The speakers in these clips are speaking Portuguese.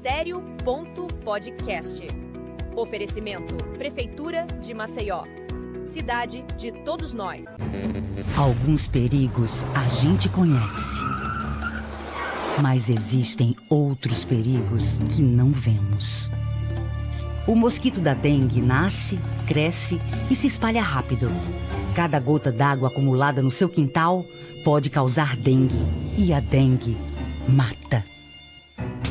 Sério.podcast. Oferecimento Prefeitura de Maceió. Cidade de todos nós. Alguns perigos a gente conhece. Mas existem outros perigos que não vemos. O mosquito da dengue nasce, cresce e se espalha rápido. Cada gota d'água acumulada no seu quintal pode causar dengue. E a dengue mata.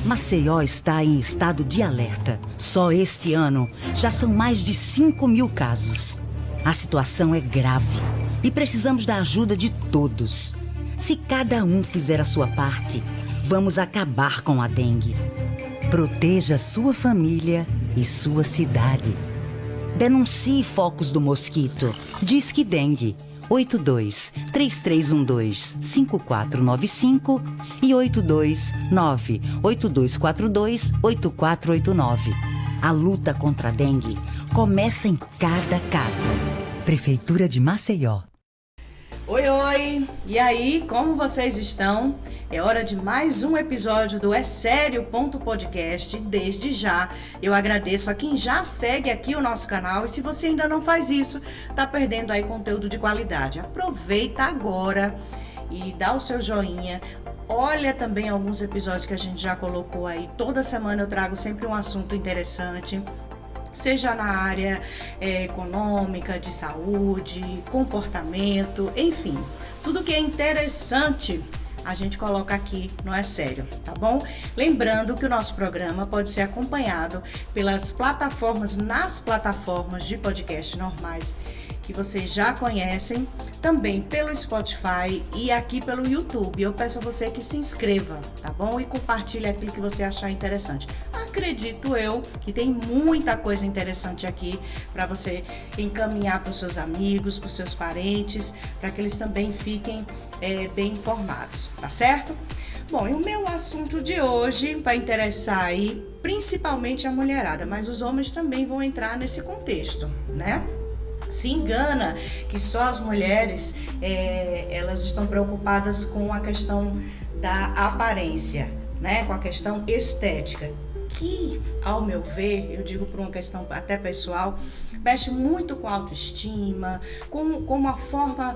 Maceió está em estado de alerta. Só este ano já são mais de 5.000 casos. A situação é grave e precisamos da ajuda de todos. Se cada um fizer a sua parte, vamos acabar com a dengue. Proteja sua família e sua cidade. Denuncie focos do mosquito. Disque Dengue 82-3312-5495 e 829-8242-8489. A luta contra a dengue começa em cada casa. Prefeitura de Maceió. Oi! E aí, como vocês estão? É hora de mais um episódio do É Sério.podcast. Desde já, eu agradeço a quem já segue aqui o nosso canal. E se você ainda não faz isso, tá perdendo aí conteúdo de qualidade. Aproveita agora e dá o seu joinha. Olha também alguns episódios que a gente já colocou aí. Toda semana eu trago sempre um assunto interessante. Seja na área econômica, de saúde, comportamento, enfim. Tudo que é interessante a gente coloca aqui no É Sério, tá bom? Lembrando que o nosso programa pode ser acompanhado nas plataformas de podcast normais que vocês já conhecem, também pelo Spotify e aqui pelo YouTube. Eu peço a você que se inscreva, tá bom? E compartilhe aquilo que você achar interessante. Acredito eu que tem muita coisa interessante aqui para você encaminhar para os seus amigos, para os seus parentes, para que eles também fiquem bem informados, tá certo? Bom, e o meu assunto de hoje vai interessar aí principalmente a mulherada, mas os homens também vão entrar nesse contexto, né? Se engana que só as mulheres elas estão preocupadas com a questão da aparência, né? Com a questão estética, que, ao meu ver, eu digo por uma questão até pessoal, mexe muito com a autoestima, com a forma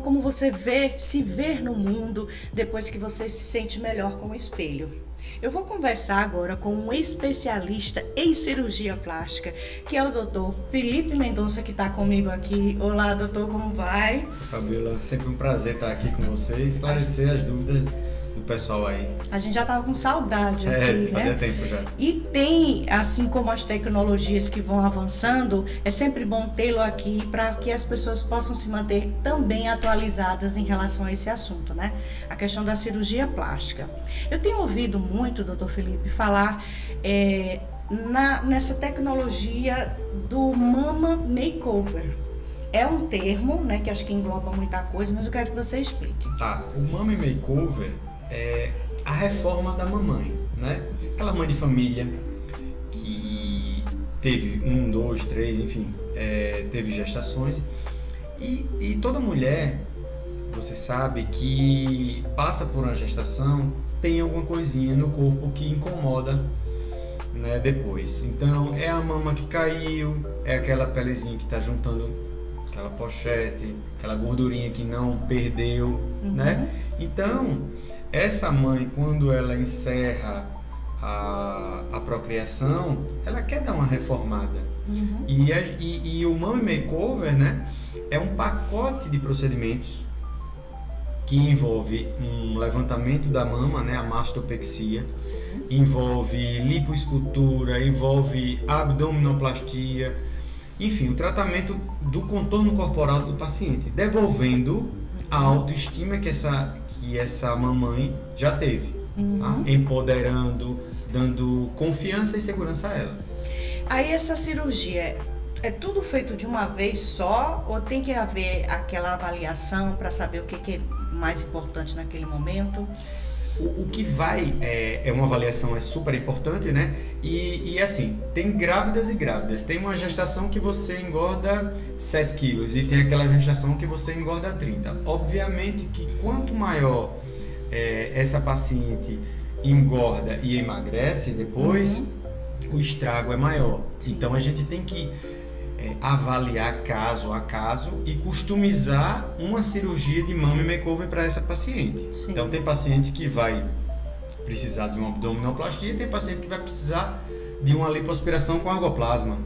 como você se ver no mundo depois que você se sente melhor com o espelho. Eu vou conversar agora com um especialista em cirurgia plástica, que é o doutor Felipe Mendonça, que está comigo aqui. Olá, doutor, como vai? Fabiola, sempre um prazer estar aqui com você e esclarecer as dúvidas do pessoal aí. A gente já estava com saudade aqui, fazia né? tempo já. E tem, assim como as tecnologias que vão avançando, é sempre bom tê-lo aqui para que as pessoas possam se manter também atualizadas em relação a esse assunto, né? A questão da cirurgia plástica. Eu tenho ouvido muito, doutor Felipe, falar nessa tecnologia do Mama Makeover. É um termo, né, que acho que engloba muita coisa, mas eu quero que você explique. Tá, o Mama Makeover é a reforma da mamãe, né? Aquela mãe de família que teve 1, 2, 3, enfim, teve gestações. E toda mulher, você sabe que passa por uma gestação, tem alguma coisinha no corpo que incomoda, né, depois. Então, é a mama que caiu, é aquela pelezinha que está juntando aquela pochete, aquela gordurinha que não perdeu, né? Então, essa mãe, quando ela encerra a procriação, ela quer dar uma reformada. E o Mama Makeover, né, é um pacote de procedimentos que envolve um levantamento da mama, né, a mastopexia, envolve lipoescultura, envolve abdominoplastia, enfim, o tratamento do contorno corporal do paciente, devolvendo a autoestima que essa mamãe já teve, tá? Empoderando, dando confiança e segurança a ela. Aí essa cirurgia é tudo feito de uma vez só ou tem que haver aquela avaliação para saber o que é mais importante naquele momento? O que vai é uma avaliação super importante, né? E assim, tem grávidas e grávidas. Tem uma gestação que você engorda 7 quilos e tem aquela gestação que você engorda 30. Obviamente que quanto maior essa paciente engorda e emagrece depois, o estrago é maior. Sim. Então a gente tem que avaliar caso a caso e customizar uma cirurgia de mama e makeover para essa paciente. Sim. Então tem paciente que vai precisar de uma abdominoplastia e tem paciente que vai precisar de uma lipoaspiração com argoplasma.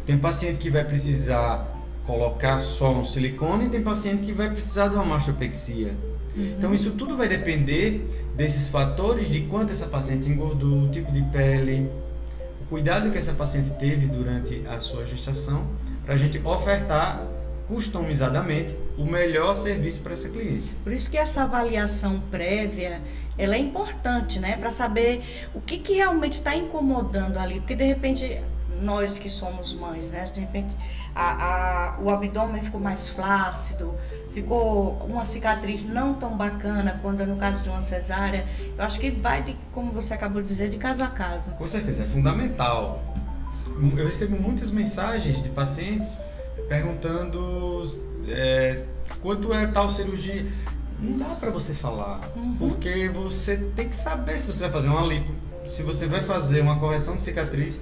Tem paciente que vai precisar colocar só um silicone e tem paciente que vai precisar de uma mastopexia. Então isso tudo vai depender desses fatores, de quanto essa paciente engordou, o tipo de pele, o cuidado que essa paciente teve durante a sua gestação, para a gente ofertar customizadamente o melhor serviço para essa cliente. Por isso que essa avaliação prévia, ela é importante, né? Para saber o que realmente está incomodando ali, porque de repente nós que somos mães, né? De repente o abdômen ficou mais flácido, ficou uma cicatriz não tão bacana quando no caso de uma cesárea. Eu acho que vai, como você acabou de dizer, de caso a caso. Com certeza, é fundamental. Eu recebo muitas mensagens de pacientes perguntando quanto é tal cirurgia. Não dá para você falar, porque você tem que saber se você vai fazer uma lipo, se você vai fazer uma correção de cicatriz,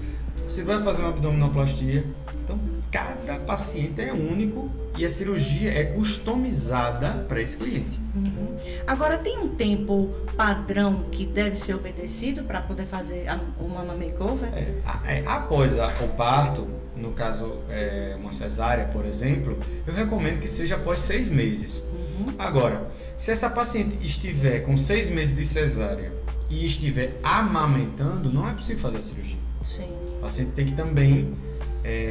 se vai fazer uma abdominoplastia. Então, cada paciente é único e a cirurgia é customizada para esse cliente. Agora, tem um tempo padrão que deve ser obedecido para poder fazer o mama makeover? Após o parto, no caso uma cesárea, por exemplo, eu recomendo que seja após 6 meses. Agora, se essa paciente estiver com 6 meses de cesárea e estiver amamentando, não é possível fazer a cirurgia. Sim. O paciente tem que também,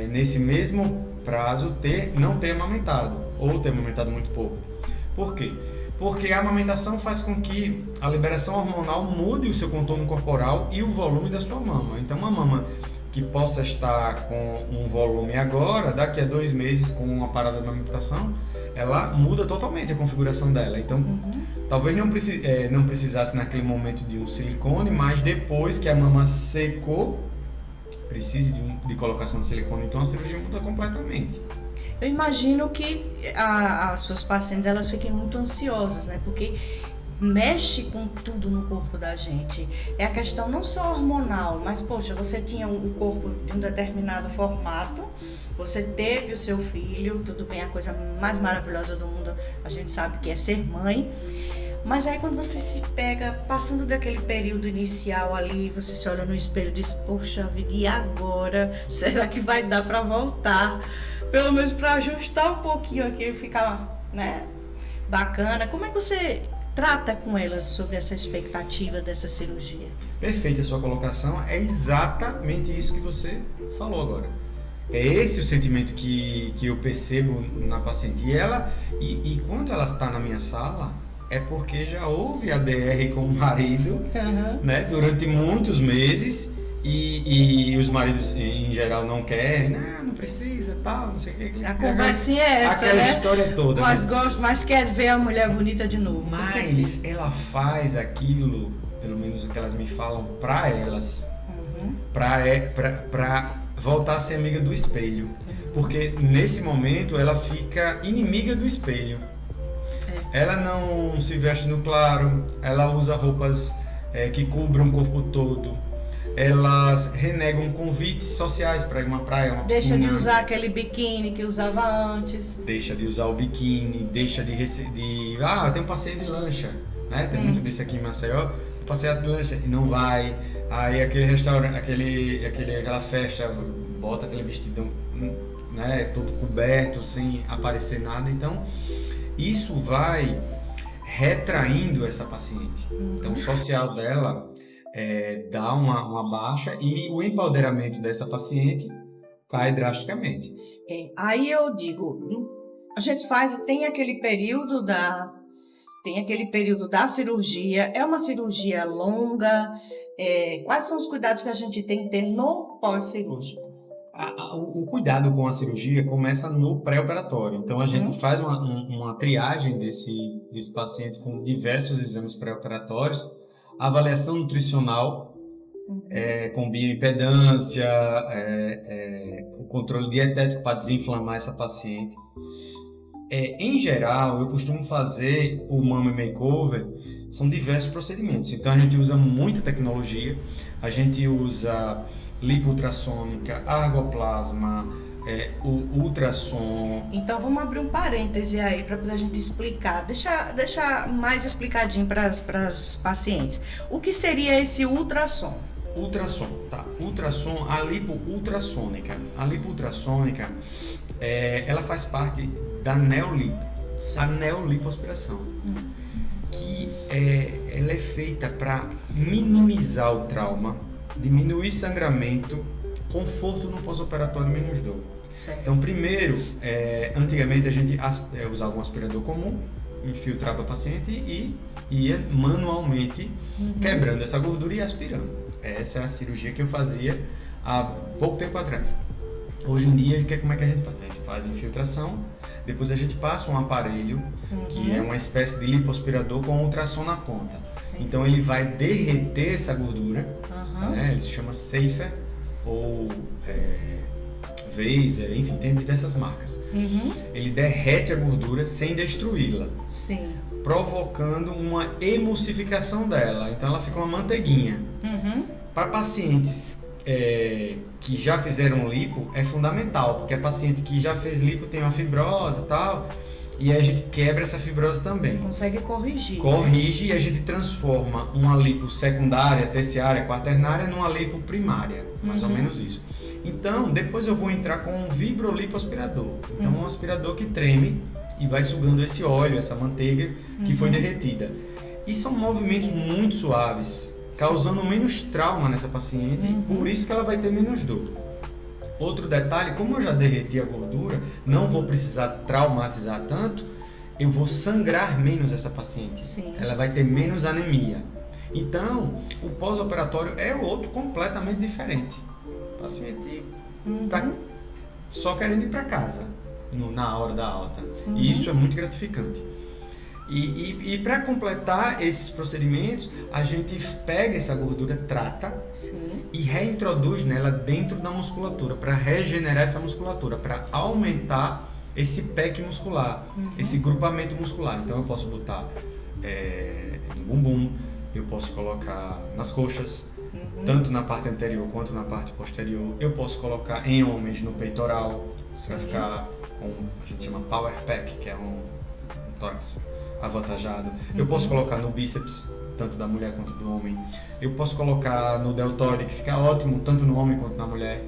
nesse mesmo prazo, não ter amamentado, ou ter amamentado muito pouco. Por quê? Porque a amamentação faz com que a liberação hormonal mude o seu contorno corporal e o volume da sua mama. Então, uma mama que possa estar com um volume agora, daqui a 2 meses com uma parada de amamentação, ela muda totalmente a configuração dela. Então, talvez não precisasse naquele momento de um silicone, mas depois que a mama secou, precise de colocação de silicone, então a cirurgia muda completamente. Eu imagino que as suas pacientes, elas fiquem muito ansiosas, né? Porque mexe com tudo no corpo da gente. É a questão não só hormonal, mas, poxa, você tinha um corpo de um determinado formato, você teve o seu filho, tudo bem, a coisa mais maravilhosa do mundo, a gente sabe que é ser mãe. Mas aí quando você se pega, passando daquele período inicial ali, você se olha no espelho e diz, poxa vida, e agora? Será que vai dar para voltar? Pelo menos para ajustar um pouquinho aqui e ficar, né, bacana. Como é que você trata com elas sobre essa expectativa dessa cirurgia? Perfeita a sua colocação, é exatamente isso que você falou agora. É esse o sentimento que eu percebo na paciente. E quando ela está na minha sala, é porque já houve ADR com o marido, né, durante muitos meses, e os maridos em geral não querem, não precisa, tal, não sei o que. A conversinha é essa, aquela né? história toda. Mas quer ver a mulher bonita de novo. Mas ela faz aquilo, pelo menos o que elas me falam, pra elas, pra voltar a ser amiga do espelho. Porque nesse momento ela fica inimiga do espelho. Ela não se veste no claro, ela usa roupas que cobrem o corpo todo, elas renegam convites sociais para ir uma praia, uma piscina. Deixa de usar aquele biquíni que usava antes. Deixa de usar o biquíni, deixa de tem um passeio de lancha, né? Tem muito desse aqui em Maceió, passeio de lancha e não vai. Aí aquele restaurante, aquela festa, bota aquele vestidão, né, todo coberto, sem aparecer nada. Então, isso vai retraindo essa paciente. Então, o social dela dá uma baixa e o empoderamento dessa paciente cai drasticamente. Aí eu digo, a gente tem aquele período da cirurgia, é uma cirurgia longa, quais são os cuidados que a gente tem que ter no pós-cirúrgico? O cuidado com a cirurgia começa no pré-operatório. Então, a gente faz uma triagem desse paciente com diversos exames pré-operatórios, avaliação nutricional, com bioimpedância, o controle dietético para desinflamar essa paciente. Em geral, eu costumo fazer o Mama Makeover, são diversos procedimentos. Então a gente usa muita tecnologia, a gente usa lipo ultrassônica, argoplasma, o ultrassom. Então vamos abrir um parêntese aí para a gente explicar, deixar mais explicadinho para as pacientes. O que seria esse ultrassom? Ultrassom, tá? Ultrassom, a lipo ultrassônica. A lipo ultrassônica, ela faz parte da neolipo, a neolipoaspiração, que ela é feita para minimizar o trauma, diminuir sangramento, conforto no pós-operatório, menos dor. Certo. Então, primeiro, antigamente a gente usava um aspirador comum, infiltrava o paciente e ia manualmente quebrando essa gordura e aspirando. Essa é a cirurgia que eu fazia há pouco tempo atrás. Hoje em dia, como é que a gente faz? A gente faz infiltração, depois a gente passa um aparelho, que é uma espécie de lipoaspirador com ultrassom na ponta. Então ele vai derreter essa gordura, né? Ele se chama Safer ou Vaser, enfim, tem diversas marcas. Ele derrete a gordura sem destruí-la, provocando uma emulsificação dela. Então ela fica uma manteiguinha. Para pacientes que já fizeram lipo é fundamental, porque a paciente que já fez lipo tem uma fibrose e tal, e aí a gente quebra essa fibrose também. Consegue corrigir. Corrige, né? E a gente transforma uma lipo secundária, terciária, quaternária numa lipo primária, mais ou menos isso. Então, depois eu vou entrar com um vibrolipoaspirador. Então, um aspirador que treme e vai sugando esse óleo, essa manteiga que foi derretida. E são movimentos muito suaves, causando menos trauma nessa paciente, por isso que ela vai ter menos dor. Outro detalhe, como eu já derreti a gordura, não vou precisar traumatizar tanto, eu vou sangrar menos essa paciente. Ela vai ter menos anemia. Então, o pós-operatório é outro completamente diferente. O paciente está só querendo ir para casa na hora da alta. E isso é muito gratificante. E para completar esses procedimentos, a gente pega essa gordura, trata e reintroduz nela dentro da musculatura, para regenerar essa musculatura, para aumentar esse pack muscular, esse grupamento muscular. Então eu posso botar no bumbum, eu posso colocar nas coxas, tanto na parte anterior quanto na parte posterior. Eu posso colocar em homens no peitoral, para ficar com, a gente chama power pack, que é um tórax avantajado. Eu posso colocar no bíceps, tanto da mulher quanto do homem. Eu posso colocar no deltóide, que fica ótimo, tanto no homem quanto na mulher.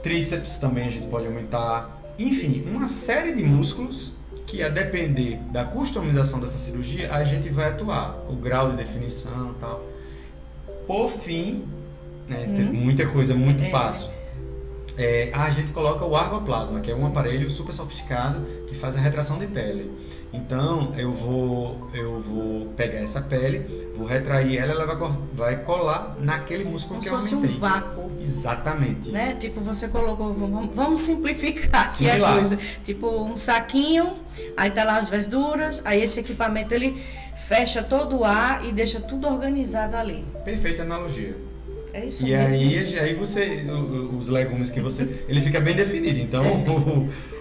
Tríceps também a gente pode aumentar. Enfim, uma série de músculos que, a depender da customização dessa cirurgia, a gente vai atuar. O grau de definição e tal. Por fim, né, tem muita coisa, muito passo. A gente coloca o argoplasma, que é um aparelho super sofisticado que faz a retração de pele. Então eu vou pegar essa pele, vou retrair ela, ela vai colar naquele músculo que eu aumentei. Como se fosse um vácuo. Exatamente. Né? Tipo, você colocou, vamos simplificar aqui a Similar. coisa. Tipo, um saquinho, aí tá lá as verduras, aí esse equipamento ele fecha todo o ar e deixa tudo organizado ali. Perfeita analogia. É isso E mesmo. aí você, os legumes que você, ele fica bem definido. Então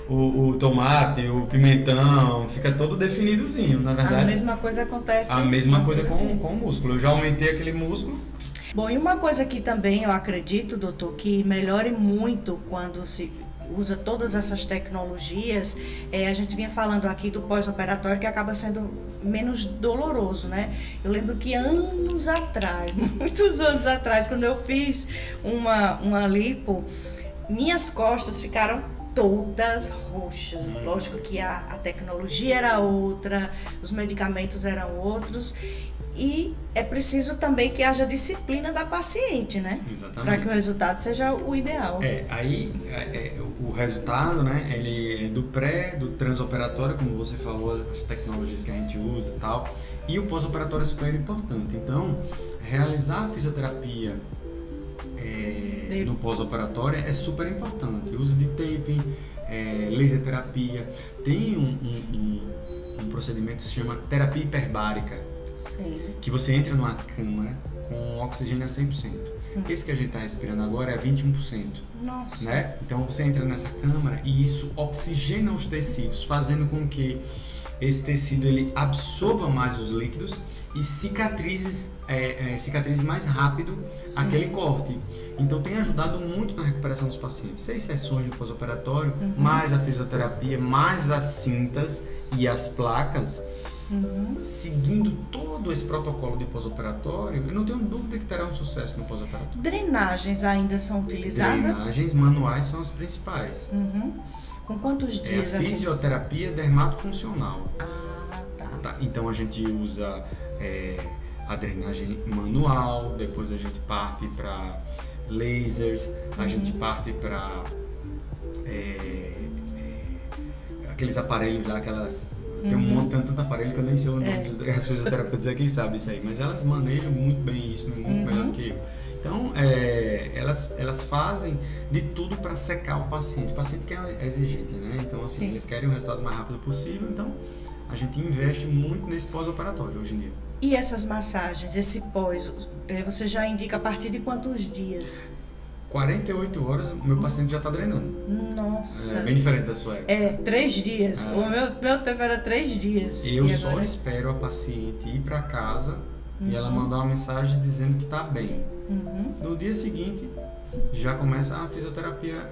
o tomate, o pimentão, fica todo definidozinho, na verdade. A mesma coisa acontece. A mesma coisa com o músculo. Eu já aumentei aquele músculo. Bom, e uma coisa que também eu acredito, doutor, que melhore muito quando se usa todas essas tecnologias, a gente vinha falando aqui do pós-operatório, que acaba sendo menos doloroso, né? Eu lembro que anos atrás, muitos anos atrás, quando eu fiz uma lipo, minhas costas ficaram todas roxas. Lógico que a tecnologia era outra, os medicamentos eram outros, e é preciso também que haja disciplina da paciente, né? Exatamente. Para que o resultado seja o ideal. O resultado, né, ele é do pré, do transoperatório, como você falou, as tecnologias que a gente usa e tal, e o pós-operatório é super importante. Então, realizar a fisioterapia no pós-operatório é super importante. O uso de taping, laser terapia, tem um procedimento que se chama terapia hiperbárica. Sim. Que você entra numa câmara com oxigênio a 100%. Esse que a gente está respirando agora é 21%. Nossa. Né? Então você entra nessa câmara e isso oxigena os tecidos, fazendo com que esse tecido ele absorva mais os líquidos e cicatrize mais rápido aquele corte. Então tem ajudado muito na recuperação dos pacientes. 6 sessões de pós-operatório, mais a fisioterapia, mais as cintas e as placas, seguindo todo esse protocolo de pós-operatório, eu não tenho dúvida que terá um sucesso no pós-operatório. Drenagens ainda são utilizadas? Drenagens manuais são as principais. Com quantos dias? A fisioterapia dermatofuncional. Tá. Então a gente usa a drenagem manual, depois a gente parte para lasers, a gente parte para aqueles aparelhos lá, tem um monte, tanto aparelho que eu nem sei o nome das fisioterapeutas aqui sabem isso aí, mas elas manejam muito bem isso, muito melhor do que eu. Então, elas fazem de tudo para secar o paciente. O paciente que é exigente, né? Então, assim, eles querem o resultado mais rápido possível, então a gente investe muito nesse pós-operatório hoje em dia. E essas massagens, esse pós, você já indica a partir de quantos dias? 48 horas, o meu paciente já está drenando. Nossa. É bem diferente da sua época. 3 dias. O meu tempo era 3 dias. Eu só espero a paciente ir para casa e ela mandar uma mensagem dizendo que está bem. No dia seguinte, já começa a fisioterapia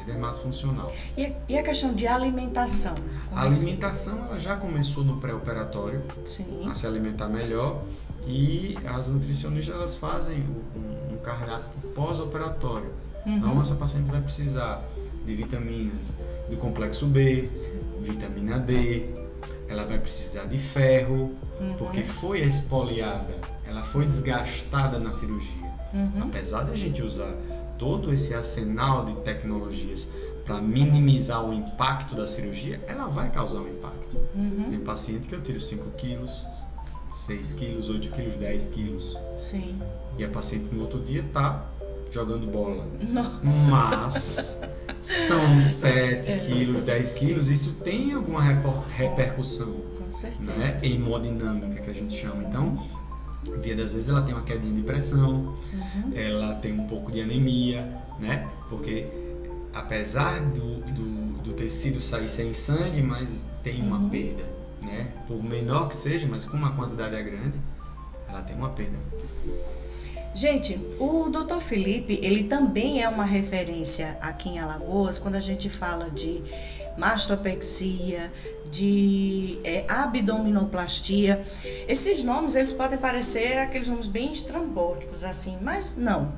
dermatofuncional. E a questão de alimentação? A alimentação ela já começou no pré-operatório, a se alimentar melhor, e as nutricionistas elas fazem um cardápio pós-operatório. Então essa paciente vai precisar de vitaminas do complexo B, vitamina D, ela vai precisar de ferro, porque foi exfoliada, ela foi desgastada na cirurgia. Apesar da gente usar todo esse arsenal de tecnologias para minimizar o impacto da cirurgia, ela vai causar um impacto. Tem paciente que eu tiro 5 quilos, 6 quilos, 8 quilos, 10 quilos. Sim. E a paciente no outro dia tá jogando bola. Nossa. Mas são 7 quilos, 10 quilos, isso tem alguma repercussão. Com certeza. Né? Hemodinâmica, que a gente chama. Então, via das vezes ela tem uma quedinha de pressão, ela tem um pouco de anemia, né? Porque apesar do tecido sair sem sangue, mas tem uma perda, né? Por menor que seja, mas como a quantidade é grande, ela tem uma perda. Gente, o Dr. Felipe, ele também é uma referência aqui em Alagoas quando a gente fala de mastopexia, de abdominoplastia. Esses nomes, eles podem parecer aqueles nomes bem estrambóticos, assim, mas não.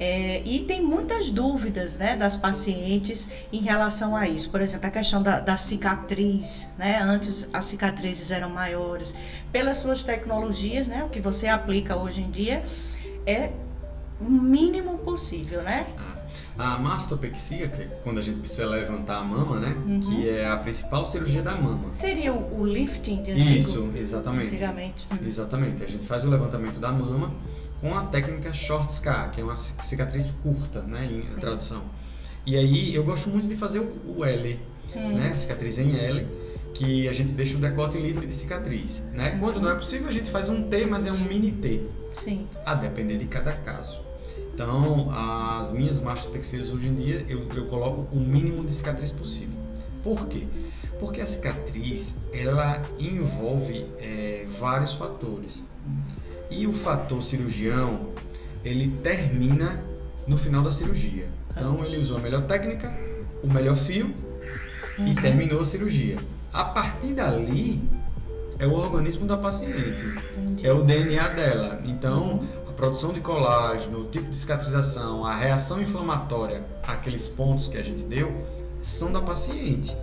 E tem muitas dúvidas, né, das pacientes em relação a isso. Por exemplo, a questão da cicatriz, né? Antes as cicatrizes eram maiores. Pelas suas tecnologias, né, o que você aplica hoje em dia é o mínimo possível, né? A mastopexia, que é quando a gente precisa levantar a mama, né? Que é a principal cirurgia da mama. Seria o lifting de antigo? Isso, exatamente. Antigamente. Exatamente. A gente faz o levantamento da mama com a técnica short scar, que é uma cicatriz curta, né? Em tradução. E aí eu gosto muito de fazer o L, né? Cicatriz em L, que a gente deixa o decote livre de cicatriz, né? Quando não é possível, a gente faz um T, mas é um mini T. Sim. A depender de cada caso. Então, as minhas mastopexias hoje em dia, eu coloco o mínimo de cicatriz possível. Por quê? Porque a cicatriz, ela envolve vários fatores. E o fator cirurgião, ele termina no final da cirurgia. Então, ele usou a melhor técnica, o melhor fio e terminou a cirurgia. A partir dali, é o organismo da paciente. Entendi. É o DNA dela. Então, a produção de colágeno, o tipo de cicatrização, a reação inflamatória, aqueles pontos que a gente deu, são da paciente.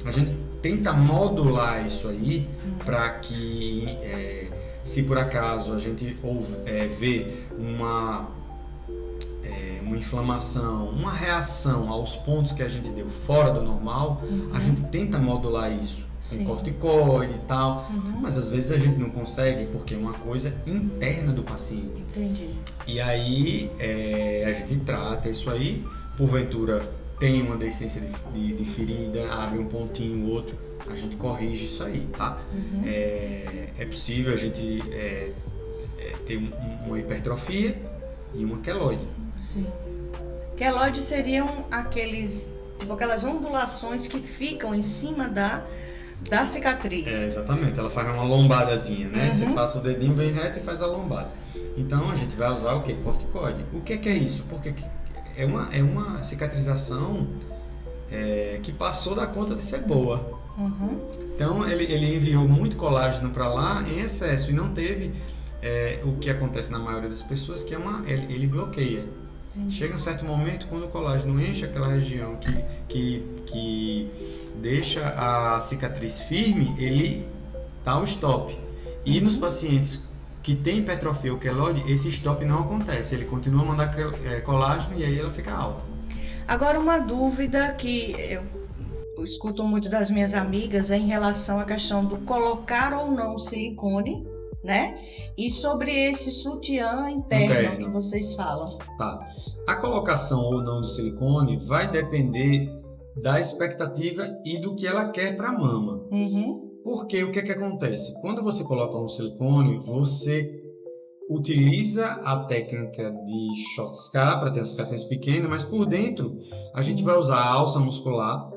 A gente tenta modular isso aí para que, se por acaso a gente vê uma inflamação, uma reação aos pontos que a gente deu fora do normal, a gente tenta modular isso. Com corticoide e tal, mas às vezes a gente não consegue porque é uma coisa interna do paciente. Entendi. E aí a gente trata isso aí, porventura tem uma deiscência de ferida, abre um pontinho, outro, a gente corrige isso aí, tá? É possível a gente ter uma hipertrofia, e uma queloide. Sim. Queloide seriam aquelas ondulações que ficam em cima da cicatriz. Exatamente, ela faz uma lombadazinha, né? Uhum. Você passa o dedinho, vem reto e faz a lombada. Então a gente vai usar o quê? Corticoide. O que é isso? Porque é uma cicatrização que passou da conta de ser boa. Uhum. Então ele enviou muito colágeno para lá em excesso e não teve o que acontece na maioria das pessoas, que ele bloqueia. Chega um certo momento, quando o colágeno enche aquela região que deixa a cicatriz firme, ele dá o stop. E nos pacientes que têm hipertrofia ou queloide, esse stop não acontece. Ele continua a mandar colágeno e aí ela fica alta. Agora, uma dúvida que eu escuto muito das minhas amigas é em relação à questão do colocar ou não silicone, né? E sobre esse sutiã interno que vocês falam. Tá. A colocação ou não do silicone vai depender da expectativa e do que ela quer para a mama. Uhum. Porque o que acontece? Quando você coloca um silicone, você utiliza a técnica de short scar para ter a cicatriz pequena, mas por dentro a gente vai usar a alça muscular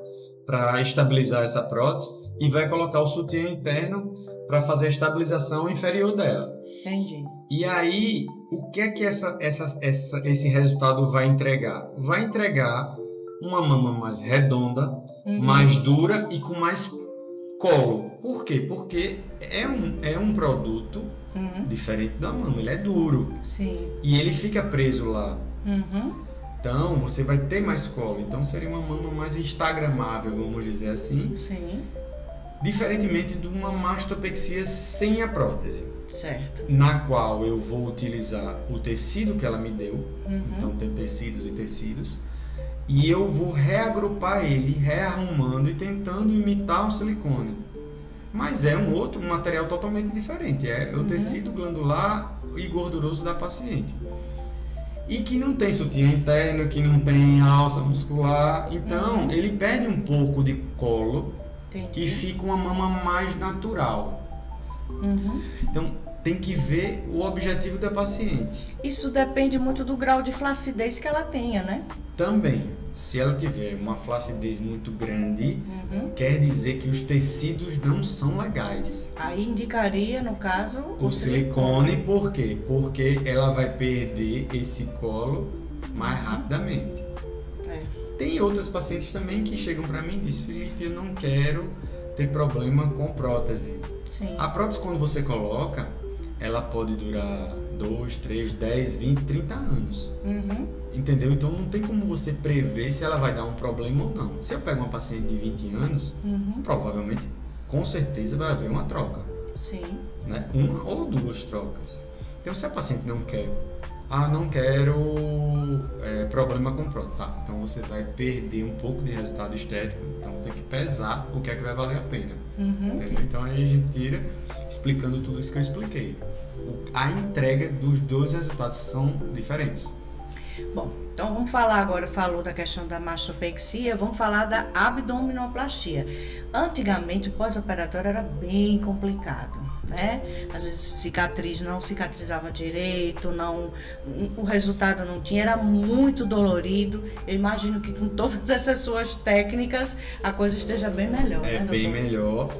para estabilizar essa prótese e vai colocar o sutiã interno para fazer a estabilização inferior dela. Entendi. E aí, o que é que esse resultado vai entregar? Vai entregar uma mama mais redonda, mais dura e com mais colo. Por quê? Porque é um produto diferente da mama, ele é duro. Sim. E ele fica preso lá. Uhum. Então, você vai ter mais colo. Então, seria uma mama mais instagramável, vamos dizer assim. Sim. Diferentemente de uma mastopexia sem a prótese. Certo. Na qual eu vou utilizar o tecido que ela me deu. Então, tem tecidos e tecidos. E eu vou reagrupar ele, rearrumando e tentando imitar o silicone. Mas é um material totalmente diferente. É o tecido glandular e gorduroso da paciente. E que não tem sutiã interno, que não tem alça muscular. Então, ele perde um pouco de colo. Entendi. E fica uma mama mais natural. Então, tem que ver o objetivo da paciente. Isso depende muito do grau de flacidez que ela tenha, né? Também, se ela tiver uma flacidez muito grande, quer dizer que os tecidos não são legais. Aí indicaria, no caso, O silicone, por quê? Porque ela vai perder esse colo mais rapidamente. Tem outras pacientes também que chegam para mim e dizem: Felipe, eu não quero ter problema com prótese. Sim. A prótese, quando você coloca, ela pode durar 2, 3, 10, 20, 30 anos. Entendeu? Então não tem como você prever se ela vai dar um problema ou não. Se eu pego uma paciente de 20 anos, provavelmente, com certeza, vai haver uma troca. Sim. Né? Uma ou duas trocas. Então, se a paciente não quer, não quero problema com prótese. Tá, então você vai perder um pouco de resultado estético, então tem que pesar o que é que vai valer a pena. Entendeu? Então aí a gente tira explicando tudo isso que eu expliquei. A entrega dos dois resultados são diferentes. Bom, então vamos falar agora, falou da questão da mastopexia, vamos falar da abdominoplastia. Antigamente o pós-operatório era bem complicado, né? Às vezes cicatriz não cicatrizava direito, o resultado não tinha, era muito dolorido. Eu imagino que com todas essas suas técnicas a coisa esteja bem melhor, né, doutor? Bem melhor,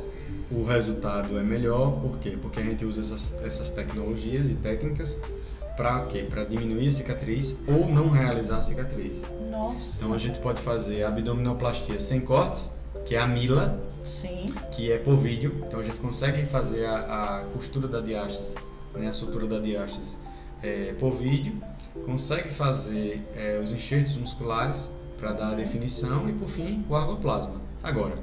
o resultado é melhor, por quê? Porque a gente usa essas tecnologias e técnicas para quê? Para diminuir a cicatriz ou não realizar a cicatriz. Nossa. Então a gente pode fazer abdominoplastia sem cortes, que é a Mila. Sim. Que é por vídeo. Então a gente consegue fazer a costura da diástase, né, a sutura da diástase por vídeo, consegue fazer os enxertos musculares para dar a definição e por fim o argoplasma. Agora,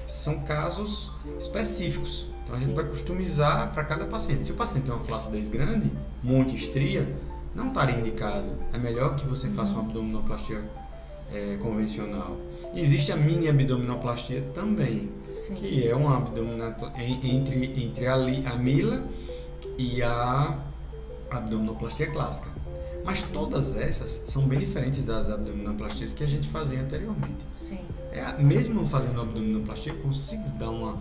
são casos específicos. Então a gente vai customizar para cada paciente. Se o paciente tem uma flacidez grande, muita estria, não estaria indicado. É melhor que você faça uma abdominoplastia convencional. E existe a mini abdominoplastia também, Sim. que é uma abdominoplastia entre a Mila e a abdominoplastia clássica. Mas todas essas são bem diferentes das abdominoplastias que a gente fazia anteriormente. Sim. Mesmo fazendo abdominoplastia, eu consigo dar um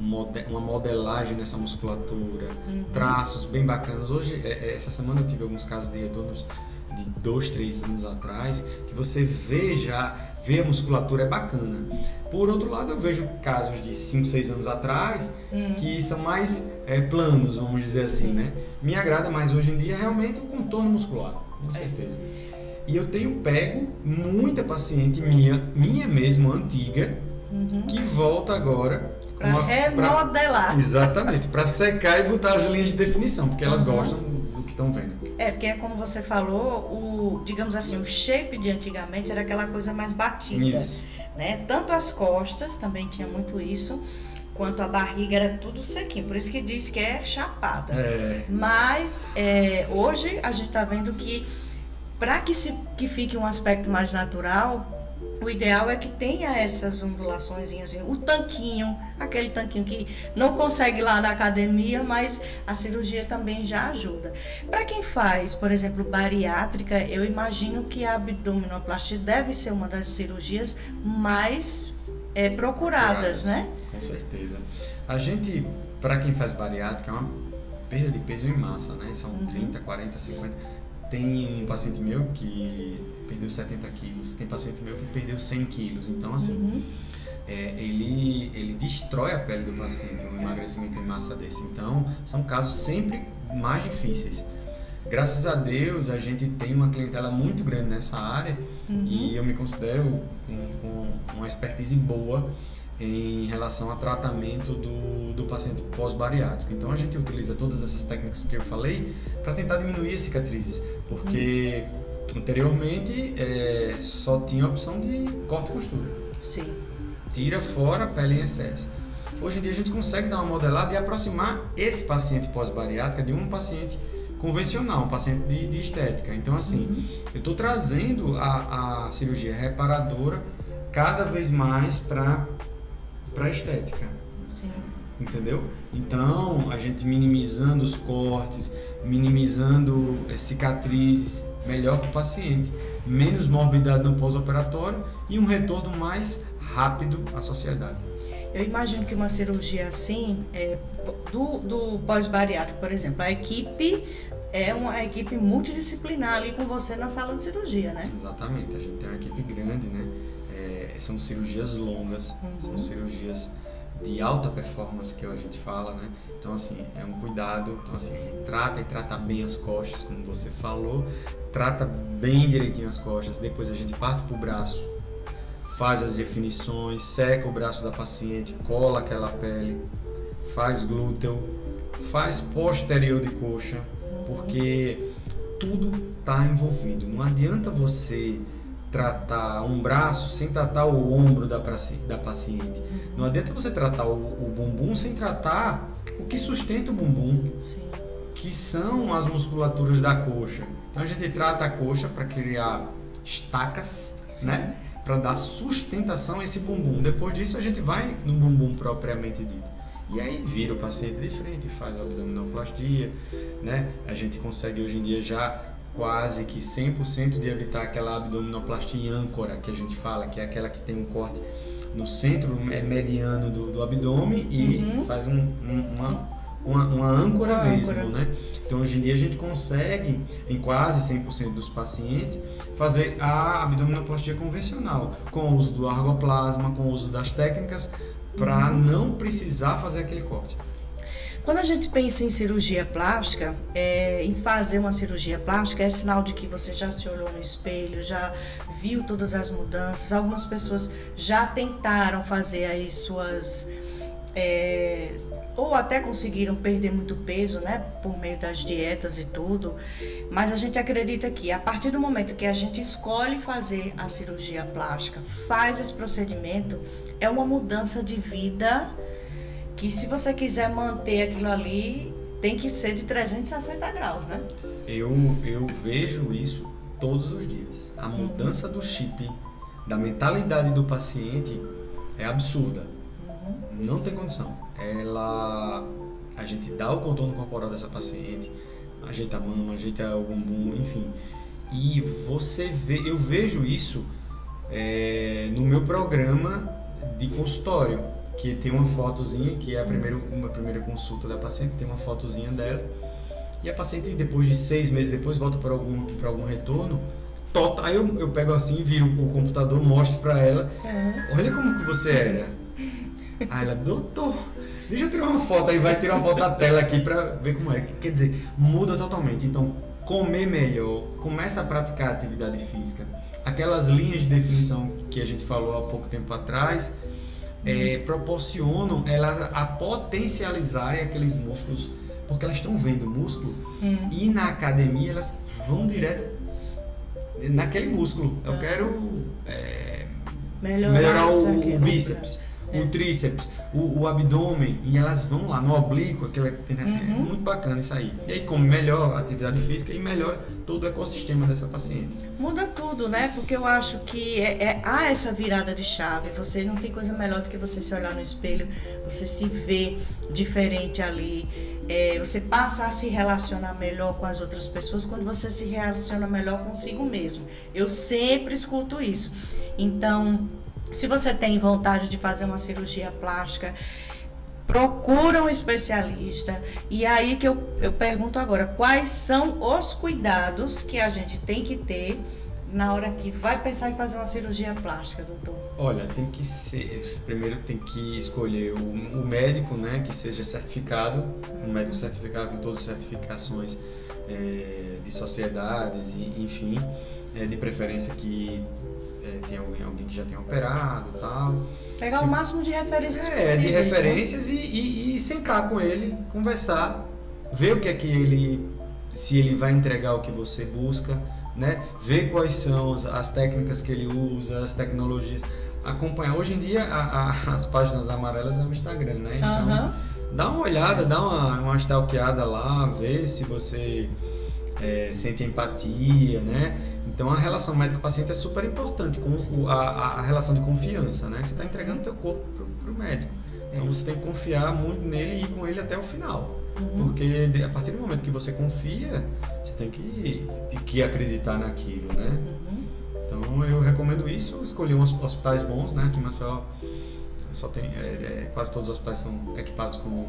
uma modelagem nessa musculatura, traços bem bacanas. Hoje, essa semana eu tive alguns casos de retornos de 2, 3 anos atrás, que você vê a musculatura é bacana. Por outro lado, eu vejo casos de 5, 6 anos atrás que são mais planos, vamos dizer assim, né? Me agrada mais hoje em dia realmente o contorno muscular, com certeza. E eu tenho pego muita paciente minha mesmo, antiga, que volta agora para remodelar. Exatamente, para secar e botar as linhas de definição, porque elas gostam do que estão vendo. Porque é como você falou, digamos assim, o shape de antigamente era aquela coisa mais batida. Isso. Né? Tanto as costas, também tinha muito isso, quanto a barriga era tudo sequinho, por isso que diz que é chapada. Mas hoje a gente está vendo que para que fique um aspecto mais natural, o ideal é que tenha essas ondulações, assim, o tanquinho, aquele tanquinho que não consegue ir lá na academia, mas a cirurgia também já ajuda. Para quem faz, por exemplo, bariátrica, eu imagino que a abdominoplastia deve ser uma das cirurgias mais procuradas, né? Com certeza. A gente, para quem faz bariátrica, é uma perda de peso em massa, né? São 30, 40, 50... Tem um paciente meu que perdeu 70 quilos, tem paciente meu que perdeu 100 quilos. Então, assim, ele destrói a pele do paciente, um emagrecimento em massa desse. Então, são casos sempre mais difíceis. Graças a Deus, a gente tem uma clientela muito grande nessa área e eu me considero com uma expertise boa em relação ao tratamento do paciente pós-bariátrico. Então a gente utiliza todas essas técnicas que eu falei para tentar diminuir as cicatrizes, porque anteriormente só tinha a opção de corte e costura. Sim. Tira fora a pele em excesso. Hoje em dia a gente consegue dar uma modelada e aproximar esse paciente pós-bariátrica de um paciente convencional, um paciente de estética. Então assim, eu estou trazendo a cirurgia reparadora cada vez mais para a estética. Sim. Entendeu? Então, a gente minimizando os cortes, minimizando cicatrizes, melhor para o paciente, menos morbidade no pós-operatório e um retorno mais rápido à sociedade. Eu imagino que uma cirurgia assim, do pós-bariátrico, por exemplo, a equipe é uma equipe multidisciplinar ali com você na sala de cirurgia, né? Exatamente, a gente tem uma equipe grande, né? São cirurgias longas, são cirurgias de alta performance que a gente fala, né? Então, assim, é um cuidado. Então, assim, a gente trata bem as costas, como você falou, trata bem direitinho as costas, depois a gente parte pro braço, faz as definições, seca o braço da paciente, cola aquela pele, faz glúteo, faz posterior de coxa, porque tudo está envolvido. Não adianta você tratar um braço sem tratar o ombro da paciente. Não adianta você tratar o bumbum sem tratar o que sustenta o bumbum, que são as musculaturas da coxa. Então a gente trata a coxa para criar estacas, né? Para dar sustentação a esse bumbum. Depois disso a gente vai no bumbum propriamente dito. E aí vira o paciente de frente, faz a abdominoplastia, né? A gente consegue hoje em dia já quase que 100% de evitar aquela abdominoplastia em âncora que a gente fala, que é aquela que tem um corte no centro mediano do abdômen e faz uma âncora mesmo, né? Então hoje em dia a gente consegue, em quase 100% dos pacientes, fazer a abdominoplastia convencional, com o uso do argoplasma, com o uso das técnicas, para não precisar fazer aquele corte. Quando a gente pensa em cirurgia plástica, em fazer uma cirurgia plástica, é sinal de que você já se olhou no espelho, já viu todas as mudanças. Algumas pessoas já tentaram fazer aí suas... ou até conseguiram perder muito peso, né, por meio das dietas e tudo, mas a gente acredita que a partir do momento que a gente escolhe fazer a cirurgia plástica, faz esse procedimento, é uma mudança de vida que, se você quiser manter aquilo ali, tem que ser de 360 graus, né? Eu vejo isso todos os dias. A mudança do chip, da mentalidade do paciente é absurda. Não tem condição. A gente dá o contorno corporal dessa paciente, ajeita a mama, ajeita o bumbum, enfim. E eu vejo isso no meu programa de consultório. que tem uma fotozinha, que é uma primeira consulta da paciente, tem uma fotozinha dela, e a paciente depois de 6 meses depois volta para algum retorno, aí eu pego assim, viro o computador, mostro para ela, olha como que você era. Aí ela, doutor, deixa eu tirar uma foto, aí vai tirar uma foto da tela aqui para ver como é. Quer dizer, muda totalmente. Então, comer melhor, começa a praticar atividade física. Aquelas linhas de definição que a gente falou há pouco tempo atrás, proporcionam elas a potencializarem aqueles músculos, porque elas estão vendo o músculo e na academia elas vão direto naquele músculo. Eu quero melhorar o bíceps, o tríceps, o abdômen, e elas vão lá no oblíquo, é muito bacana isso aí. E aí come melhor a atividade física e melhora todo o ecossistema dessa paciente. Muda tudo, né? Porque eu acho que há essa virada de chave. Você não tem coisa melhor do que você se olhar no espelho, você se vê diferente ali. Você passa a se relacionar melhor com as outras pessoas quando você se relaciona melhor consigo mesmo. Eu sempre escuto isso. Então, se você tem vontade de fazer uma cirurgia plástica, procura um especialista. E aí que eu pergunto agora, quais são os cuidados que a gente tem que ter na hora que vai pensar em fazer uma cirurgia plástica, doutor? Olha, primeiro tem que escolher o médico, né, que seja certificado, um médico certificado com todas as certificações de sociedades, e, enfim, de preferência que tem alguém que já tenha operado e tal. Pegar o máximo de referências possíveis. De referências, né? e sentar com ele, conversar, ver o que é que se ele vai entregar o que você busca, né? Ver quais são as técnicas que ele usa, as tecnologias. Acompanhar. Hoje em dia, as páginas amarelas é o Instagram, né? Então, dá uma olhada, dá uma stalkeada lá, vê se você sente empatia, né? Então, a relação médico-paciente é super importante, com a relação de confiança, né? Você está entregando o teu corpo pro médico. Então, você tem que confiar muito nele e ir com ele até o final. Porque a partir do momento que você confia, você tem que acreditar naquilo, né? Então, eu recomendo isso, escolher uns hospitais bons, né? Aqui em Maceió só tem, quase todos os hospitais são equipados com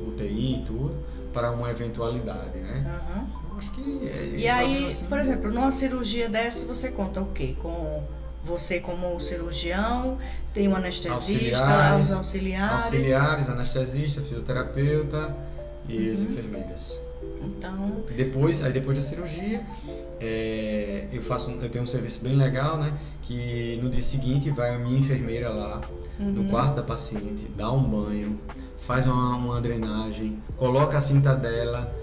UTI e tudo, para uma eventualidade, né? Então, acho que E aí, assim, por exemplo, numa cirurgia dessa, você conta o quê? Com você como cirurgião, tem um anestesista, os auxiliares, anestesista, fisioterapeuta e as enfermeiras. Então, depois da cirurgia, eu tenho um serviço bem legal, né? Que no dia seguinte vai a minha enfermeira lá no quarto da paciente, dá um banho, faz uma drenagem, coloca a cinta dela,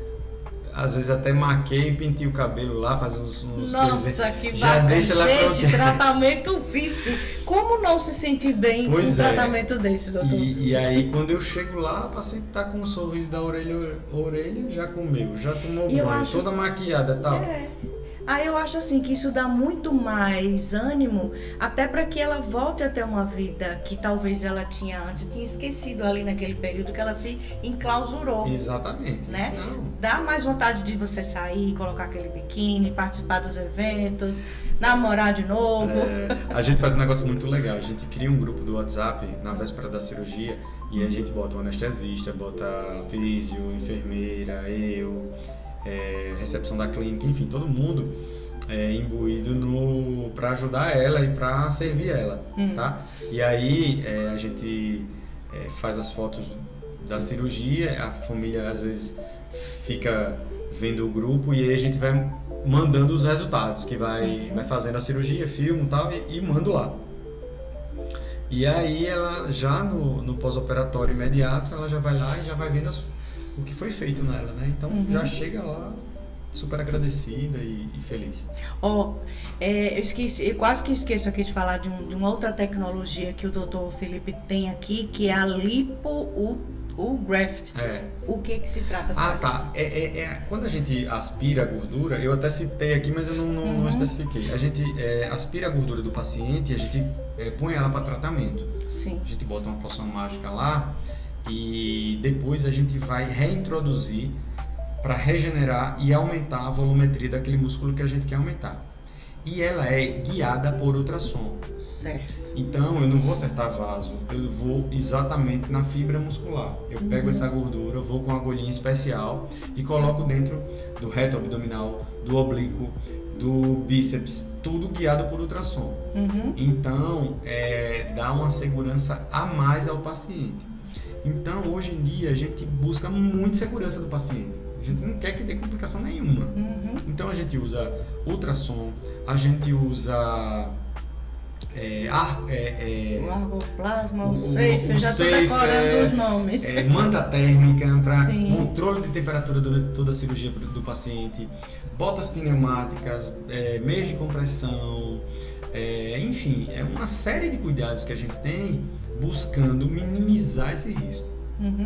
às vezes até maqueia e penteia o cabelo lá, faz uns nossa, que já bacana. deixa ela gente, tratamento VIP. Como não se sentir bem com um tratamento desse, doutor? E aí, quando eu chego lá, a paciente tá com um sorriso da orelha a orelha, já comeu, já tomou banho, toda maquiada e tal. Aí eu acho assim que isso dá muito mais ânimo, até para que ela volte a ter uma vida que talvez ela tinha esquecido ali naquele período que ela se enclausurou. Exatamente. Né? Dá mais vontade de você sair, colocar aquele biquíni, participar dos eventos, namorar de novo. A gente faz um negócio muito legal, a gente cria um grupo do WhatsApp na véspera da cirurgia e a gente bota um anestesista, bota físio, enfermeira, recepção da clínica, enfim, todo mundo imbuído para ajudar ela e para servir ela, tá? E aí a gente faz as fotos da cirurgia, a família às vezes fica vendo o grupo e aí a gente vai mandando os resultados, que vai fazendo a cirurgia, filma e tal, e mando lá. E aí ela já no pós-operatório imediato, ela já vai lá e já vai vendo o que foi feito nela, né? Então já chega lá super agradecida e feliz. Eu quase que esqueço aqui de falar de uma outra tecnologia que o Dr. Felipe tem aqui, que é a lipo-graft. O que se trata? Quando a gente aspira a gordura, eu até citei aqui, mas eu não especifiquei. A gente aspira a gordura do paciente e a gente põe ela para tratamento. Sim. A gente bota uma poção mágica lá e depois a gente vai reintroduzir para regenerar e aumentar a volumetria daquele músculo que a gente quer aumentar. e ela é guiada por ultrassom. Certo. Então, eu não vou acertar vaso, eu vou exatamente na fibra muscular. Eu pego essa gordura, vou com uma agulhinha especial e coloco dentro do reto abdominal, do oblíquo, do bíceps, tudo guiado por ultrassom. Então, dá uma segurança a mais ao paciente. Então, hoje em dia, a gente busca muito segurança do paciente. A gente não quer que dê complicação nenhuma. Então, a gente usa ultrassom, a gente usa... o argoplasma, o safe, eu já estou decorando os nomes. Manta térmica para controle de temperatura durante toda a cirurgia do paciente, botas pneumáticas, meios de compressão, enfim, é uma série de cuidados que a gente tem buscando minimizar esse risco.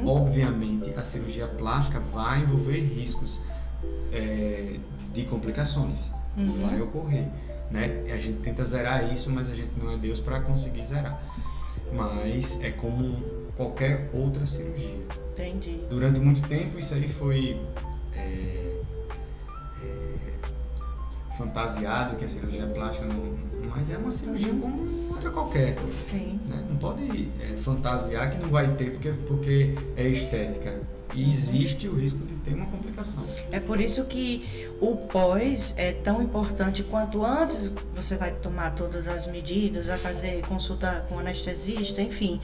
Obviamente, a cirurgia plástica vai envolver riscos de complicações, vai ocorrer. Né? A gente tenta zerar isso, mas a gente não é Deus para conseguir zerar. Mas é como qualquer outra cirurgia. Entendi. Durante muito tempo isso aí foi fantasiado, que a cirurgia plástica não, mas é uma cirurgia como outra qualquer. Sim. Né? Não pode fantasiar que não vai ter porque é estética. E existe o risco de ter uma complicação. É por isso que o pós é tão importante quanto antes. Você vai tomar todas as medidas, vai fazer consulta com anestesista, enfim.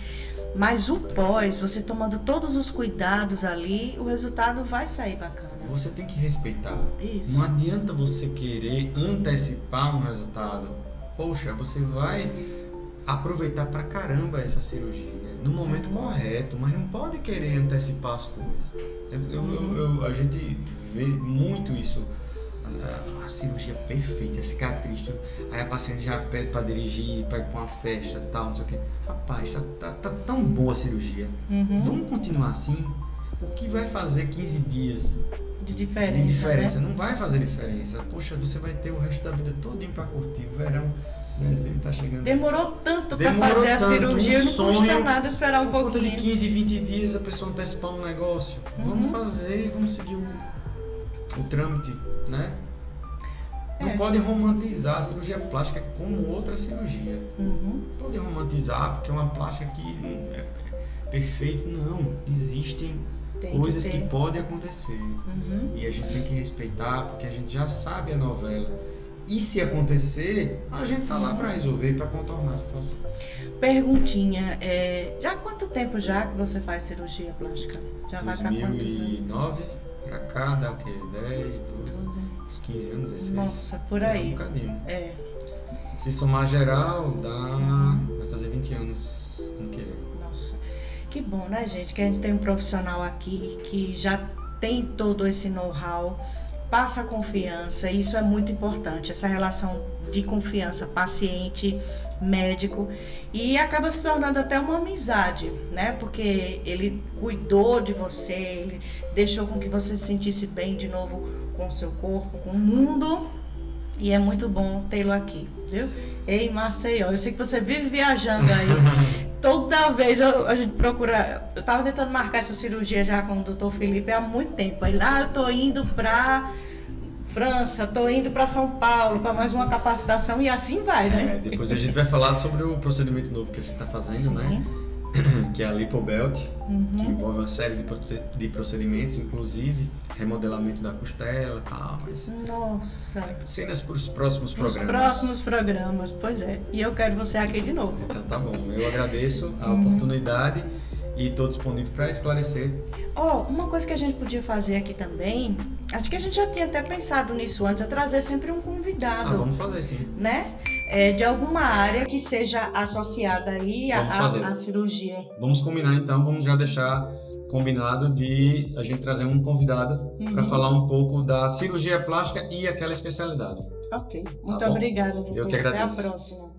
Mas o pós, você tomando todos os cuidados ali, o resultado vai sair bacana. Você tem que respeitar. Isso. Não adianta você querer antecipar um resultado. Poxa, você vai aproveitar pra caramba essa cirurgia no momento correto, mas não pode querer antecipar as coisas. A gente vê muito isso, a cirurgia perfeita, a cicatriz, aí a paciente já pede para dirigir, para ir para uma festa, tal, não sei o que. Rapaz, tá tão boa a cirurgia. Vamos continuar assim? O que vai fazer 15 dias de diferença? Né? Não vai fazer diferença. Poxa, você vai ter o resto da vida todinho para curtir o verão. Dezembro tá chegando. Demorou tanto para fazer a cirurgia, não custa nada esperar um pouquinho. Por conta de 15, 20 dias a pessoa antecipar um negócio. Vamos fazer, vamos seguir o trâmite, né? Não pode romantizar a cirurgia plástica como outra cirurgia. Pode romantizar porque é uma plástica que é perfeito. Não, existem coisas que podem acontecer. E a gente tem que respeitar porque a gente já sabe a novela. E se acontecer, a gente tá lá para resolver, para contornar a situação. Perguntinha, já há quanto tempo já que você faz cirurgia plástica? Já vai para quantos anos? 2009 para cá, dá o quê? 10, 12, 15 anos, 16. Nossa, por aí. Um bocadinho. Se somar geral, vai fazer 20 anos ano que vem. Nossa, que bom, né, gente? Que a gente tem um profissional aqui que já tem todo esse know-how, passa confiança, e isso é muito importante, essa relação de confiança paciente-médico, e acaba se tornando até uma amizade, né? Porque ele cuidou de você, ele deixou com que você se sentisse bem de novo com o seu corpo, com o mundo, e é muito bom tê-lo aqui, viu? Ei, Maceió, eu sei que você vive viajando aí. Toda vez a gente procura. Eu tava tentando marcar essa cirurgia já com o Dr. Felipe há muito tempo. Aí lá eu tô indo pra França, tô indo pra São Paulo para mais uma capacitação e assim vai, né? Depois a gente vai falar sobre o procedimento novo que a gente tá fazendo, né? Que é a lipobelt, que envolve uma série de procedimentos, inclusive remodelamento da costela e tal, mas... Nossa! Cenas para os próximos programas. Os próximos programas, pois é. E eu quero você aqui de novo. Então tá bom, eu agradeço a oportunidade e estou disponível para esclarecer. Uma coisa que a gente podia fazer aqui também, acho que a gente já tinha até pensado nisso antes, é trazer sempre um convidado. Vamos fazer sim. Né? De alguma área que seja associada aí à cirurgia. Vamos combinar então, vamos já deixar combinado de a gente trazer um convidado para falar um pouco da cirurgia plástica e aquela especialidade. Ok, muito obrigada, doutor. Eu que agradeço. Até a próxima.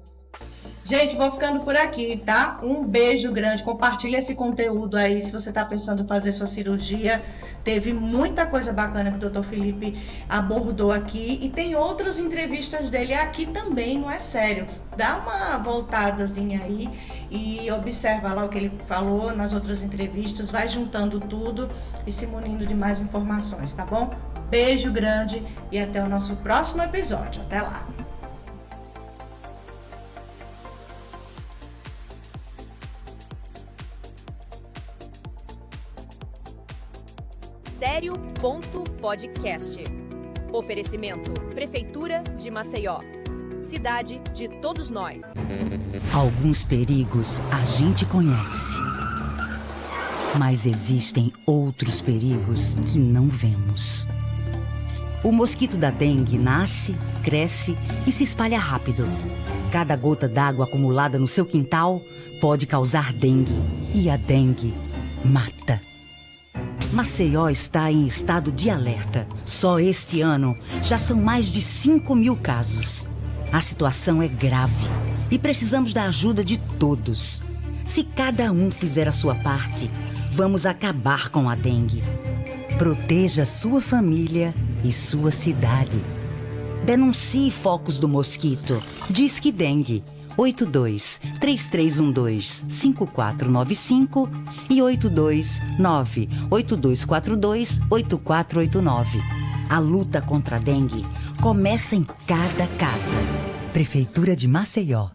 Gente, vou ficando por aqui, tá? Um beijo grande, compartilha esse conteúdo aí se você tá pensando em fazer sua cirurgia. Teve muita coisa bacana que o Dr. Felipe abordou aqui e tem outras entrevistas dele aqui também, não é sério. Dá uma voltadazinha aí e observa lá o que ele falou nas outras entrevistas, vai juntando tudo e se munindo de mais informações, tá bom? Beijo grande e até o nosso próximo episódio. Até lá! Sério.podcast. Oferecimento Prefeitura de Maceió. Cidade de todos nós. Alguns perigos a gente conhece. Mas existem outros perigos que não vemos. O mosquito da dengue nasce, cresce e se espalha rápido. Cada gota d'água acumulada no seu quintal pode causar dengue. E a dengue mata. Maceió está em estado de alerta. Só este ano já são mais de 5.000 casos. A situação é grave e precisamos da ajuda de todos. Se cada um fizer a sua parte, vamos acabar com a dengue. Proteja sua família e sua cidade. Denuncie focos do mosquito. Disque Dengue 82-3312-5495 e 829-8242-8489. A luta contra a dengue começa em cada casa. Prefeitura de Maceió.